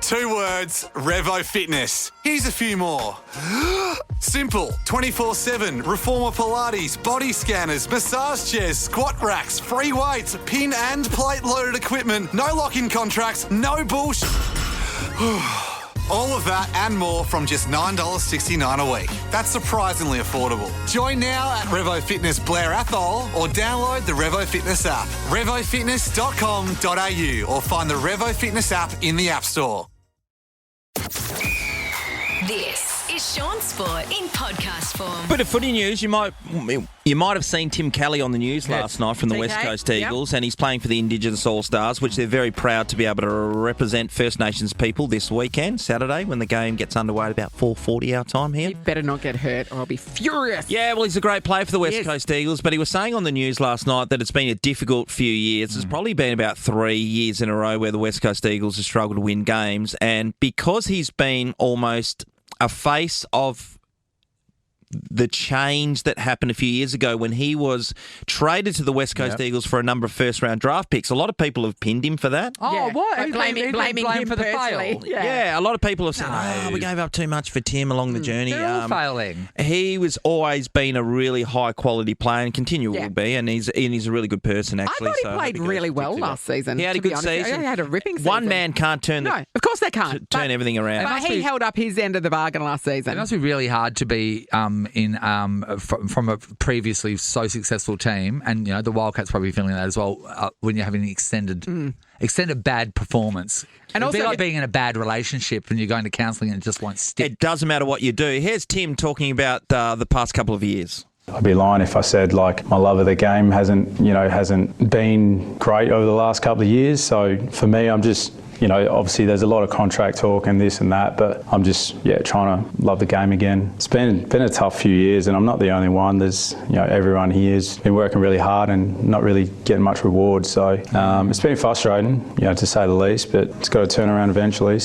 2 words, Revo Fitness. Here's a few more. Simple, 24/7, reformer Pilates, body scanners, massage chairs, squat racks, free weights, pin and plate loaded equipment, no lock-in contracts, no bullshit. All of that and more from just $9.69 a week. That's surprisingly affordable. Join now at Revo Fitness Blair Athol or download the Revo Fitness app. RevoFitness.com.au or find the Revo Fitness app in the App Store. This is Shaun Sport in podcast form. Bit of footy news. You might have seen Tim Kelly on the news last night from the West Coast Eagles, and he's playing for the Indigenous All-Stars, which they're very proud to be able to represent First Nations people this weekend, Saturday, when the game gets underway at about 4:40 our time here. You better not get hurt or I'll be furious. Yeah, well, he's a great player for the West Coast Eagles, but he was saying on the news last night that it's been a difficult few years. It's probably been about 3 years in a row where the West Coast Eagles have struggled to win games, and because he's been almost a face of the change that happened a few years ago when he was traded to the West Coast Eagles for a number of first-round draft picks. A lot of people have pinned him for that. Oh, what? Blaming him for the personally. fail. Yeah, a lot of people have said, we gave up too much for Tim along the journey. They're all failing. He was always been a really high-quality player and continue will be, and he's a really good person, actually. I thought he played really well last season. He had a good season. He had a ripping season. One man can't turn of course they can't. turn everything around. But he held up his end of the bargain last season. It must be really hard to be from a previously so successful team, and the Wildcats probably feeling that as well when you're having an extended bad performance. And it'd be like being in a bad relationship and you're going to counselling and it just won't stick. It doesn't matter what you do. Here's Tim talking about the past couple of years. I'd be lying if I said my love of the game hasn't been great over the last couple of years. So for me, I'm just, obviously there's a lot of contract talk and this and that, but I'm just, trying to love the game again. It's been a tough few years, and I'm not the only one. There's, everyone here has been working really hard and not really getting much reward. So it's been frustrating, to say the least, but it's got to turn around eventually.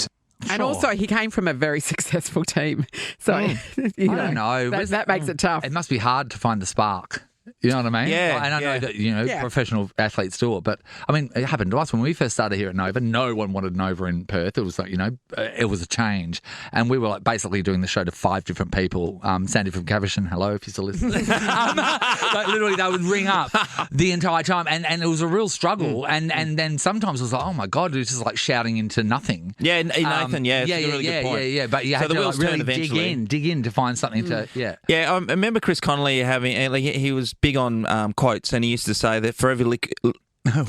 And also, he came from a very successul team. So, I don't know. That makes it tough. It must be hard to find the spark. You know what I mean? Yeah. And I know that, professional athletes do it. But, it happened to us when we first started here at Nova. No one wanted Nova in Perth. It was it was a change. And we were basically doing the show to 5 different people. Sandy from Caversham, hello, if you're still listening. Literally, they would ring up the entire time. And it was a real struggle. And then sometimes it was like, oh, my God, it was just like shouting into nothing. Yeah, Nathan, it's a really good point. Yeah. But you had to really dig in to find something to, Yeah, I remember Chris Connolly having, he was big on quotes, and he used to say that for every lick... I've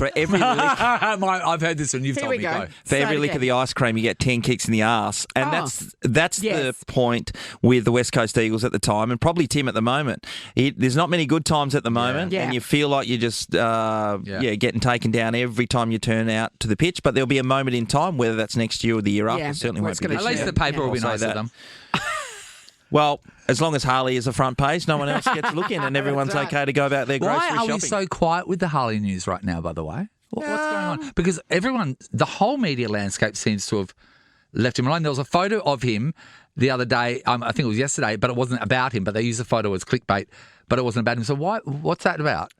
heard this one. You've told me. Go. For every lick of the ice cream, you get 10 kicks in the arse, and that's the point with the West Coast Eagles at the time, and probably Tim at the moment. There's not many good times at the moment, and you feel like you're just getting taken down every time you turn out to the pitch. But there'll be a moment in time, whether that's next year or the year after. It certainly won't be this At least year. the paper will be nice to them. Well, as long as Harley is the front page, no one else gets a look in, and everyone's okay to go about their grocery shopping. Why are we so quiet with the Harley news right now, by the way? What's going on? Because the whole media landscape seems to have left him alone. There was a photo of him the other day, I think it was yesterday, but it wasn't about him, but they used the photo as clickbait, but it wasn't about him. So what's that about?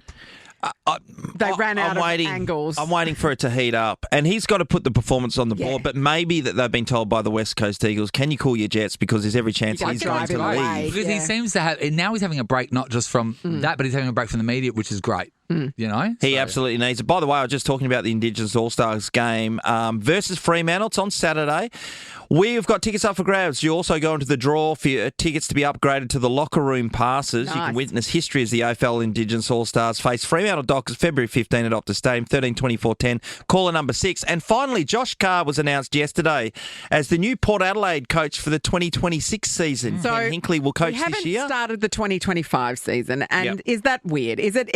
They ran out of angles. I'm waiting for it to heat up. And he's got to put the performance on the board. But maybe that they've been told by the West Coast Eagles, can you call your Jets? Because there's every chance he's going to leave. Because he seems to have, and now he's having a break, not just from that, but he's having a break from the media, which is great. He absolutely needs it. By the way, I was just talking about the Indigenous All-Stars game versus Fremantle. It's on Saturday. We've got tickets up for grabs. You also go into the draw for your tickets to be upgraded to the locker room passes. Nice. You can witness history as the AFL Indigenous All-Stars face Fremantle Dockers February 15 at Optus Stadium, 13-24-10. Caller number 6. And finally, Josh Carr was announced yesterday as the new Port Adelaide coach for the 2026 season. So Ken Hinkley will coach this year. We haven't started the 2025 season, and is that weird? Is it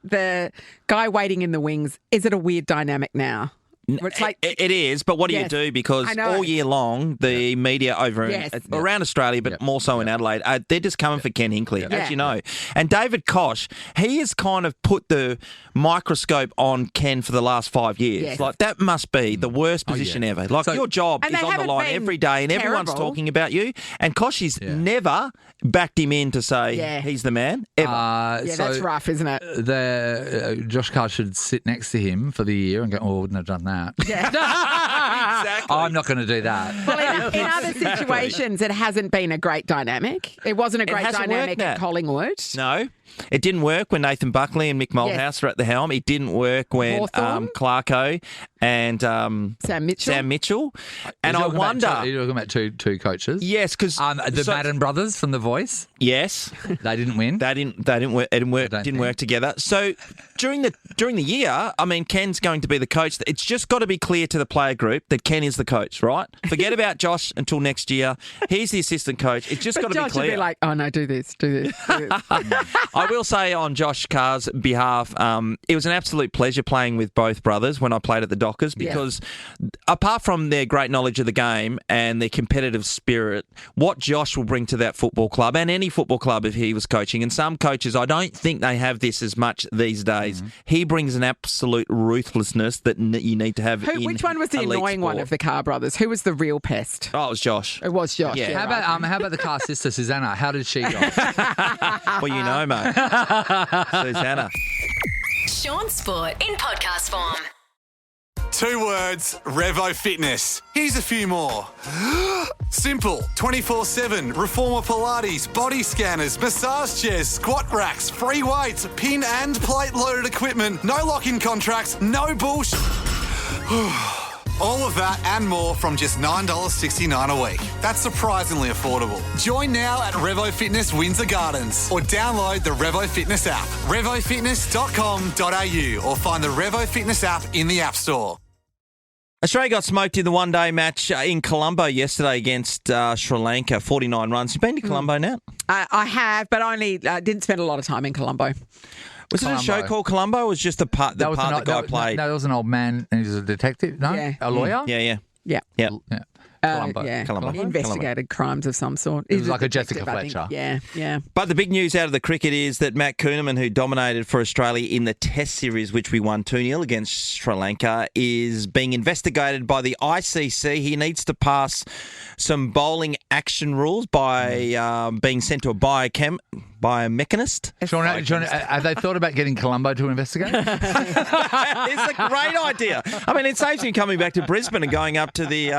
the guy waiting in the wings? Is it a weird dynamic now? It's like, it is, but what do you do? Because all year long, the media around Australia, but more so in Adelaide, they're just coming for Ken Hinkley, as you know. And David Koch, he has kind of put the microscope on Ken for the last 5 years. Yes. Like, that must be the worst position ever. Like, your job is on the line every day, and everyone's talking about you. And Koch has never backed him in to say he's the man, ever. That's rough, isn't it? Josh Carr should sit next to him for the year and go, I wouldn't have done that. that. Yeah. Exactly. I'm not going to do that. Well, in other situations, it hasn't been a great dynamic. It wasn't a great hasn't dynamic worked, at Nat. Collingwood. No, it didn't work when Nathan Buckley and Mick Malthouse were at the helm. It didn't work when Hawthorn? Clarko and Sam Mitchell. And I wonder. You're talking about two coaches. Yes, because the Madden brothers from The Voice. Yes, They didn't win. they didn't work. It didn't work together. So during the year, I mean, Ken's going to be the coach. It's just got to be clear to the player group that Ken is the coach, right? Forget about Josh until next year. He's the assistant coach. It's just got to be Josh clear. would be like, oh no, do this. I will say on Josh Carr's behalf, it was an absolute pleasure playing with both brothers when I played at the Dockers because apart from their great knowledge of the game and their competitive spirit, what Josh will bring to that football club and any football club if he was coaching, and some coaches, I don't think they have this as much these days. He brings an absolute ruthlessness that you need to have in Which one was the elite annoying one sport. of the Carr brothers? Who was the real pest? Oh, it was Josh. It was Josh. Yeah. How about the Carr sister, Susanna? How did she go? Well, you know, mate. Susanna. Shaun Sport in podcast form. 2 words, Revo Fitness. Here's a few more. Simple, 24/7, Reformer Pilates, body scanners, massage chairs, squat racks, free weights, pin and plate loaded equipment, no lock-in contracts, no bullshit. All of that and more from just $9.69 a week. That's surprisingly affordable. Join now at Revo Fitness Windsor Gardens or download the Revo Fitness app. RevoFitness.com.au or find the Revo Fitness app in the App Store. Australia got smoked in the one-day match in Colombo yesterday against Sri Lanka, 49 runs. You been to Colombo now? I have, but only didn't spend a lot of time in Colombo. Was it a show called Colombo, or was just the part the guy played? No, there was an old man and he was a detective. No, Yeah. a lawyer. Yeah. Colombo. Yeah, Colombo. he investigated crimes of some sort. It was like a detective, Jessica I think. Fletcher. Yeah. But the big news out of the cricket is that Matt Kuhneman, who dominated for Australia in the Test series, which we won 2-0 against Sri Lanka, is being investigated by the ICC. He needs to pass some bowling action rules by being sent to a biomechanist. Shaun, have they thought about getting Colombo to investigate? It's a great idea. I mean, it saves him coming back to Brisbane and going up to the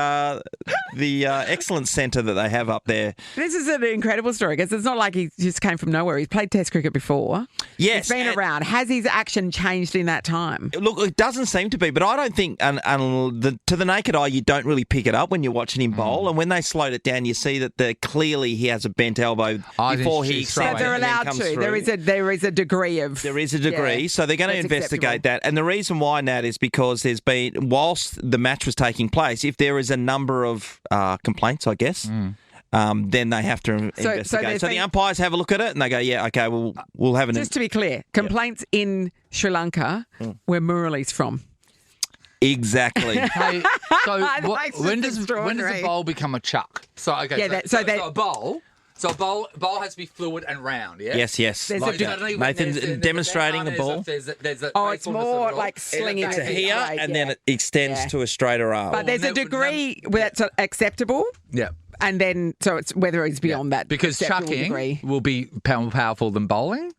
excellence centre that they have up there. This is an incredible story because it's not like he just came from nowhere. He's played Test cricket before. Yes. He's been around. Has his action changed in that time? Look, it doesn't seem to be, but I don't think, to the naked eye, you don't really pick it up when you're watching him bowl. And when they slowed it down, you see that clearly he has a bent elbow before he she's throwing. So they're allowed to. There is a degree of. There is a degree, Yeah, so they're going to that's investigate acceptable. that. And the reason why, Nat, is because there's been, whilst the match was taking place, if there is a number of complaints, I guess, then they have to investigate. So the umpires have a look at it and they go, yeah, okay, we'll have an... Just to be clear, complaints in Sri Lanka where Murali's from. Exactly. Hey, so That's when does extraordinary. a bowl become a chuck? So okay, Yeah, so that- a bowl. So a bowl has to be fluid and round. Yeah. Yes. There's Like, a suddenly when Nathan's there's demonstrating the ball. There's a Oh, it's gracefulness of more it all. like slinging It's it a here right, and yeah. then it extends Yeah. to a straighter arm. But there's a Well, that would degree where that's acceptable, Yeah. and then so it's whether it's beyond that Because acceptable chucking degree. will be more powerful than bowling.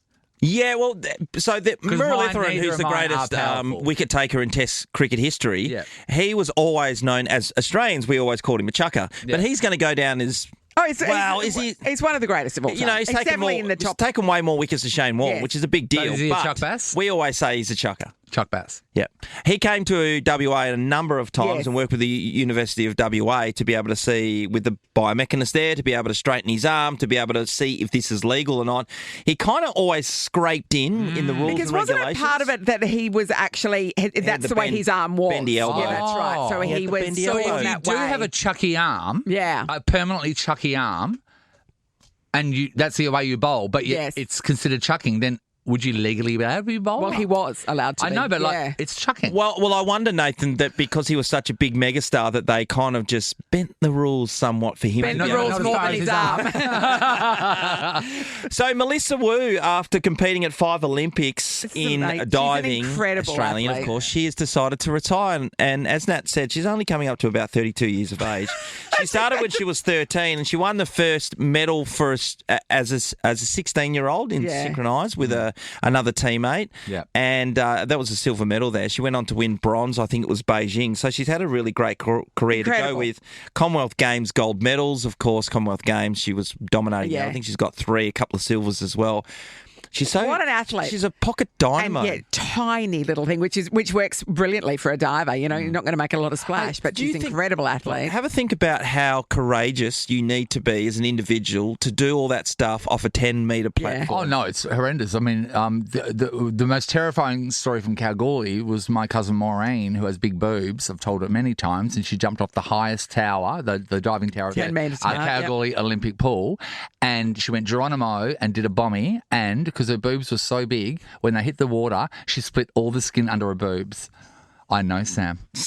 Yeah, well, so Muralitharan, neither who's the of mine greatest are powerful. wicket taker in Test cricket history, Yeah. he was always known as Australians. We always called him a chucker, Yeah. but he's going to go down as Is he? He's one of the greatest of all time. you know he's taken definitely in the top. taken way more wickets than Shane Warne, Yes. which is a big deal. is he a Chuck Bass? We always say he's a chucker. Chuck Bass. Yeah, he came to WA a number of times Yes. and worked with the University of WA to be able to see with the biomechanist there to be able to straighten his arm, to be able to see if this is legal or not. He kind of always scraped in the rules Because and wasn't regulations. it part of it that he was actually that's the way his arm was. bendy elbow. Yeah, that's right. So He had he the was bendy So elbow. born if you that do way. have a chucky arm, Yeah. a permanently chucky arm, and that's the way you bowl, but yet Yes. it's considered chucking, then would you legally be able to bowl? Well, he was allowed to. I know, be. but yeah. like it's chucking. Well, I wonder, Nathan, that because he was such a big megastar, that they kind of just bent the rules somewhat for him. bent to the be able rules to- more far than as his his arm. So Melissa Wu, after competing at 5 Olympics This is in amazing. She's an diving, incredible Australian, athlete. of course, she has decided to retire. And as Nat said, she's only coming up to about 32 years of age. She started when she was 13, and she won the first medal for as a 16-year-old in Yeah. synchronised with a another teammate. Yeah. And that was a silver medal there. She went on to win bronze, I think it was Beijing. So she's had a really great career to go with. Commonwealth Games gold medals, of course, Commonwealth Games. She was dominating. Yeah. I think she's got 3, a couple of silvers as well. What an athlete. She's a pocket dynamo. And tiny little thing, which works brilliantly for a diver. You know, you're not going to make a lot of splash, but she's an incredible athlete. Have a think about how courageous you need to be as an individual to do all that stuff off a 10-metre platform. Oh, no, it's horrendous. I mean, the most terrifying story from Kalgoorlie was my cousin Maureen, who has big boobs. I've told it many times, and she jumped off the highest tower, the diving tower of the Kalgoorlie Olympic pool, and she went Geronimo and did a bombie, and because her boobs were so big, when they hit the water, she split all the skin under her boobs. I know, Sam. You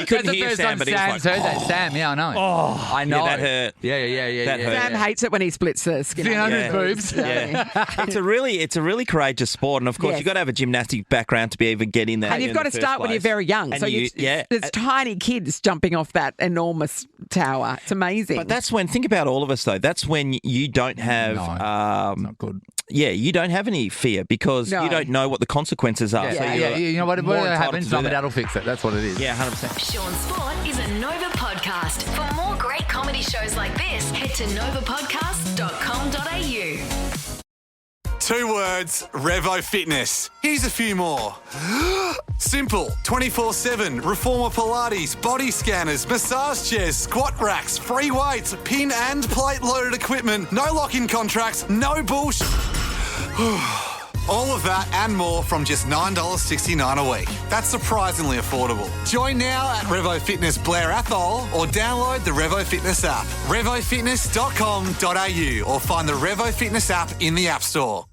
couldn't hear Sam, but he was like, heard that. Sam, yeah, I know. Oh, I know. Yeah, that hurt. Yeah. That hurt. Sam hates it when he splits the skin under his boobs. Yeah. It's a really courageous sport, and of course you've got to have a gymnastic background to be able to get in there. And you've got to start when you're very young. And so there's tiny kids jumping off that enormous tower. It's amazing. But that's when, think about all of us though, that's when you don't have... it's not good. Yeah, you don't have any fear because you don't know what the consequences are. You know what happens? Mum and Dad will fix it. That's what it is. Yeah, 100%. Shaun Sport is a Nova podcast. For more great comedy shows like this, head to novapodcast.com.au. 2 words, Revo Fitness. Here's a few more. Simple, 24/7, reformer Pilates, body scanners, massage chairs, squat racks, free weights, pin and plate loaded equipment, no lock-in contracts, no bullshit. All of that and more from just $9.69 a week. That's surprisingly affordable. Join now at Revo Fitness Blair Athol or download the Revo Fitness app. RevoFitness.com.au or find the Revo Fitness app in the App Store.